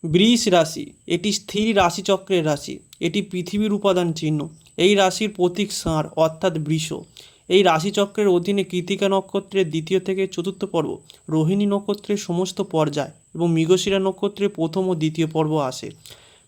বৃষ রাশি এটি স্থির রাশিচক্রের রাশি। এটি পৃথিবীর উপাদান চিহ্ন। এই রাশির প্রতীক ষাঁড় অর্থাৎ বৃষ। এই রাশিচক্রের অধীনে কৃত্তিকা নক্ষত্রের দ্বিতীয় থেকে চতুর্থ পর্ব, রোহিণী নক্ষত্রের সমস্ত পর্যায় এবং মৃগশিরা নক্ষত্রের প্রথম ও দ্বিতীয় পর্ব আসে।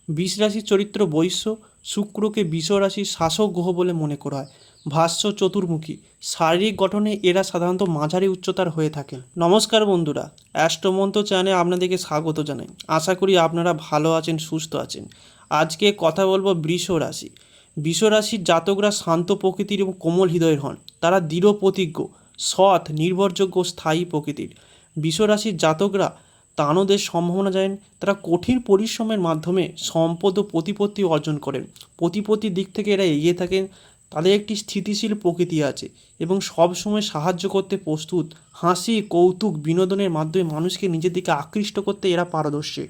বৃষ রাশির চরিত্র বৈশ্য। শুক্রকে বৃষ রাশির শাসক গ্রহ বলে মনে করা হয়। ভাষ্য চতুর্মুখী। শারীরিক গঠনে এরা সাধারণত মাঝারি উচ্চতার হয়ে থাকে। নমস্কার বন্ধুরা, অ্যাস্ট্রোমন্ত্র চ্যানেলে আপনাদেরকে স্বাগত জানাই। আশা করি আপনারা ভালো আছেন, সুস্থ আছেন। আজকে কথা বলবো বৃষ রাশি। বৃষ রাশির জাতকরা শান্ত প্রকৃতির এবং কোমল হৃদয়ের হন। তারা দৃঢ় প্রতিজ্ঞ, সৎ, নির্ভরযোগ্য, স্থায়ী প্রকৃতির। বৃষ রাশির জাতকরা তানদের সম্ভাবনা জানেন। তারা কঠিন পরিশ্রমের মাধ্যমে সম্পদ ও প্রতিপত্তি অর্জন করেন। প্রতিপত্তির দিক থেকে এরা এগিয়ে থাকেন। তাদের একটি স্থিতিশীল প্রকৃতি আছে এবং সবসময় সাহায্য করতে প্রস্তুত। হাসি, কৌতুক, বিনোদনের মাধ্যমে মানুষকে নিজের দিকে আকৃষ্ট করতে এরা পারদর্শী।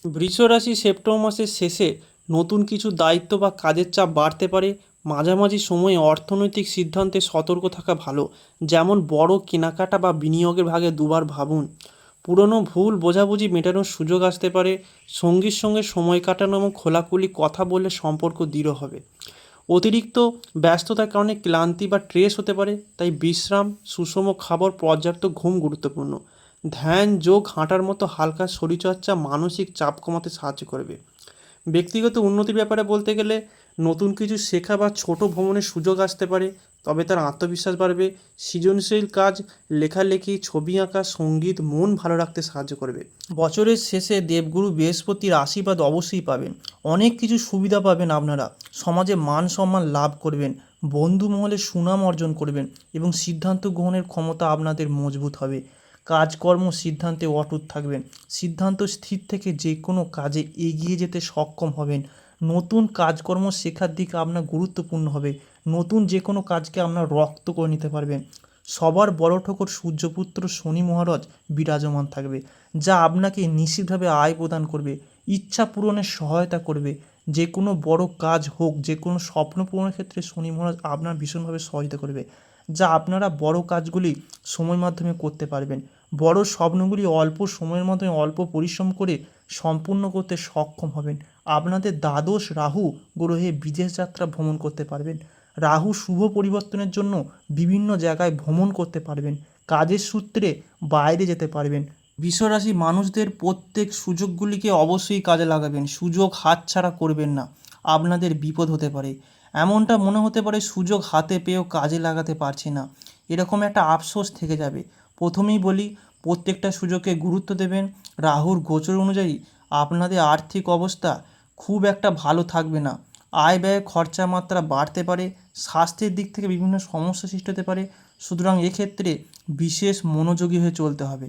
বৃষ রাশি সেপ্টেম্বর মাসের শেষে নতুন কিছু দায়িত্ব বা কাজের চাপ বাড়তে পারে। মাঝামাঝি সময়ে অর্থনৈতিক সিদ্ধান্তে সতর্ক থাকা ভালো, যেমন বড় কেনাকাটা বা বিনিয়োগের ভাগে দুবার ভাবুন। পুরনো ভুল বোঝাবুঝি মেটানোর সুযোগ আসতে পারে। সঙ্গীর সঙ্গে সময় কাটানো এবং খোলাখুলি কথা বললে সম্পর্ক দৃঢ় হবে। অতিরিক্ত ব্যস্ততার কারণে ক্লান্তি বা স্ট্রেস হতে পারে, তাই বিশ্রাম, সুষম খাবার, পর্যাপ্ত ঘুম গুরুত্বপূর্ণ। ধ্যান, যোগ, হাঁটার মতো হালকা শরীরচর্চা মানসিক চাপ কমাতে সাহায্য করবে। ব্যক্তিগত উন্নতির ব্যাপারে বলতে গেলে নতুন কিছু শেখা বা ছোট ভ্রমণের সুযোগ আসতে পারে, তবে তার আত্মবিশ্বাস বাড়বে। সৃজনশীল কাজ, লেখালেখি, ছবি আঁকা, সঙ্গীত মন ভালো রাখতে সাহায্য করবে। বছরের শেষে দেবগুরু বৃহস্পতির আশীর্বাদ অবশ্যই পাবেন। অনেক কিছু সুবিধা পাবেন আপনারা। সমাজে মান সম্মান লাভ করবেন, বন্ধু মহলে সুনাম অর্জন করবেন এবং সিদ্ধান্ত গ্রহণের ক্ষমতা আপনাদের মজবুত হবে। কাজকর্ম সিদ্ধান্তে অটুট থাকবেন। সিদ্ধান্ত স্থির থেকে যে কোনো কাজে এগিয়ে যেতে সক্ষম হবেন। নতুন কাজকর্ম শেখার দিক আপনার গুরুত্বপূর্ণ হবে। নতুন যে কোনো কাজকে আপনার রপ্ত করে নিতে পারবেন। সবার বড় ঠাকুর সূর্যপুত্র শনি মহারাজ বিরাজমান থাকবে, যা আপনাকে নিশ্চিতভাবে আয় প্রদান করবে, ইচ্ছা পূরণের সহায়তা করবে। যে কোনো বড় কাজ হোক, যে কোনো স্বপ্ন পূরণের ক্ষেত্রে শনি মহারাজ আপনার ভীষণভাবে সহায়তা করবে, যা আপনারা বড় কাজগুলি সময়ের মাধ্যমে করতে পারবেন। বড় স্বপ্নগুলি অল্প সময়ের মাধ্যমে অল্প পরিশ্রম করে সম্পূর্ণ করতে সক্ষম হবেন। আপনাদের দ্বাদশ রাহু গ্রহে বিদেশ যাত্রা ভ্রমণ করতে পারবেন। রাহু শুভ পরিবর্তনের জন্য বিভিন্ন জায়গায় ভ্রমণ করতে পারবেন। কাজের সূত্রে বাইরে যেতে পারবেন। বিশ্বরাশি মানুষদের প্রত্যেক সুযোগগুলিকে অবশ্যই কাজে লাগাবেন। সুযোগ হাতছাড়া করবেন না, আপনাদের বিপদ হতে পারে। এমনটা মনে হতে পারে সুযোগ হাতে পেয়েও কাজে লাগাতে পারছি না, এরকম একটা আফসোস থেকে যাবে। প্রথমেই বলি, প্রত্যেকটা সুযোগকে গুরুত্ব দেবেন। রাহুর গোচর অনুযায়ী আপনাদের আর্থিক অবস্থা খুব একটা ভালো থাকবে না। আয় ব্যয় খরচা মাত্রা বাড়তে পারে। স্বাস্থ্যের দিক থেকে বিভিন্ন সমস্যা সৃষ্টি হতে পারে। সুতরাং এক্ষেত্রে বিশেষ মনোযোগী হয়ে চলতে হবে।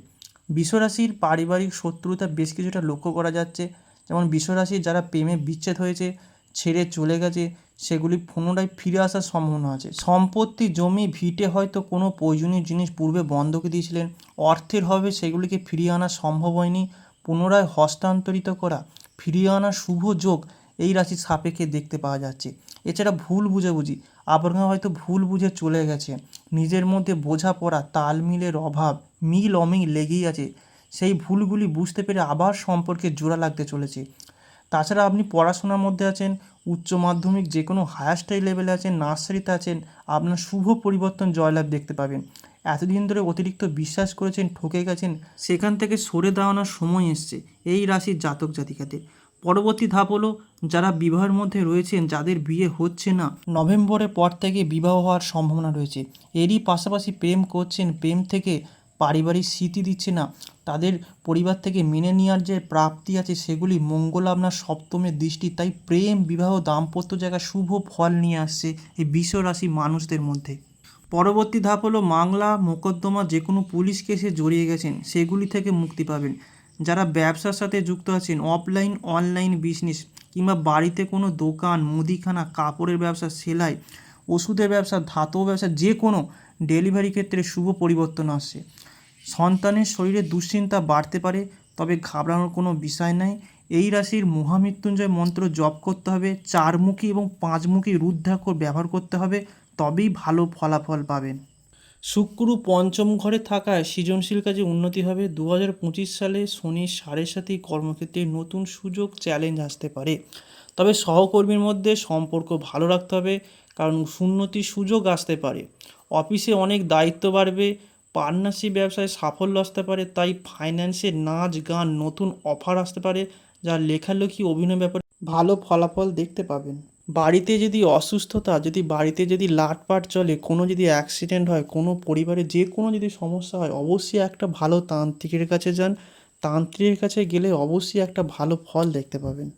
বৃষরাশির পারিবারিক শত্রুতা বেশ কিছুটা লক্ষ্য করা যাচ্ছে। যেমন বৃষরাশির যারা প্রেমে বিচ্ছেদ হয়েছে, ছেড়ে চলে গেছে, সেগুলি পুনরায় ফিরে আসার সম্ভাবনা আছে। সম্পত্তি, জমি, ভিটে হয়তো কোনো প্রয়োজনীয় জিনিস পূর্বে বন্ধকে দিয়েছিলেন, অর্থের হবে সেগুলিকে ফিরিয়ে আনা সম্ভব হয়নি। পুনরায় হস্তান্তরিত করা, ফিরিয়ে আনার শুভ যোগ এই রাশির সাপেক্ষে দেখতে পাওয়া যাচ্ছে। এছাড়া ভুল বুঝাবুঝি, আপনারা হয়তো ভুল বুঝে চলে গেছে, নিজের মধ্যে বোঝাপড়া, তালমিলের অভাব, মিল অমিল লেগেই আছে। সেই ভুলগুলি বুঝতে পেরে আবার সম্পর্কে জোড়া লাগতে চলেছে। তাছাড়া আপনি পড়াশোনার মধ্যে আছেন, উচ্চ মাধ্যমিক যে কোনো হায়ার স্টাডি লেভেলে আছেন, নার্সারিতে আছেন, আপনার শুভ পরিবর্তন জয়লাভ দেখতে পাবেন। এতদিন ধরে অতিরিক্ত বিশ্বাস করেছেন, ঠকে গেছেন, সেখান থেকে সরে দাঁড়ানোর সময় এসছে এই রাশির জাতক জাতিকাদের। পরবর্তী ধাপ হলো, যারা বিবাহের মধ্যে রয়েছেন, যাদের বিয়ে হচ্ছে না, নভেম্বরের পর থেকে বিবাহ হওয়ার সম্ভাবনা রয়েছে। এরই পাশাপাশি প্রেম করছেন, প্রেম থেকে পারিবারিক স্মৃতি দিচ্ছে না, তাদের পরিবার থেকে মেনে নেওয়ার যে প্রাপ্তি আছে সেগুলি মঙ্গল আপনার সপ্তমের দৃষ্টি, তাই প্রেম, বিবাহ, দাম্পত্য জায়গায় শুভ ফল নিয়ে আসছে এই বৃষ রাশি মানুষদের মধ্যে। পরবর্তী ধাপ হলো, মামলা মোকদ্দমা যে কোনো পুলিশ কেসে জড়িয়ে গেছেন সেগুলি থেকে মুক্তি পাবেন। যারা ব্যবসার সাথে যুক্ত আছেন, অফলাইন অনলাইন বিজনেস কিংবা বাড়িতে কোনো দোকান, মুদিখানা, কাপড়ের ব্যবসা, সেলাই, ওষুধের ব্যবসা, ধাতব ব্যবসা, যে কোনো ডেলিভারি ক্ষেত্রে শুভ পরিবর্তন আসছে। সন্তানের শরীরে দুশ্চিন্তা বাড়তে পারে, তবে ঘাবড়ানোর কোনো বিষয় নাই। এই রাশির মহামৃত্যুঞ্জয় মন্ত্র জপ করতে হবে, চারমুখী এবং পাঁচমুখী রুদ্রাক্ষর ব্যবহার করতে হবে, তবেই ভালো ফলাফল পাবেন। শুক্র পঞ্চম ঘরে থাকায় সৃজনশীল কাজে উন্নতি হবে। 2025 সালে শনির সাড়ে সাথেই কর্মক্ষেত্রে নতুন সুযোগ চ্যালেঞ্জ আসতে পারে। তবে সহকর্মীর মধ্যে সম্পর্ক ভালো রাখতে হবে, কারণ উন্নতির সুযোগ আসতে পারে। অফিসে অনেক দায়িত্ব বাড়বে, পার্টনারশিপ ব্যবসায় সাফল্য আসতে পারে। তাই ফাইন্যান্সে নাচ গান নতুন অফার আসতে পারে, যা লেখালেখি অভিনয় ব্যাপারে ভালো ফলাফল দেখতে পাবেন। বাড়িতে যদি অসুস্থতা, যদি বাড়িতে যদি লাটপাট চলে, কোনো যদি অ্যাক্সিডেন্ট হয়, কোনো পরিবারে যে কোনো যদি সমস্যা হয়, অবশ্যই একটা ভালো তান্ত্রিকের কাছে যান। তান্ত্রিকের কাছে গেলে অবশ্যই একটা ভালো ফল দেখতে পাবেন।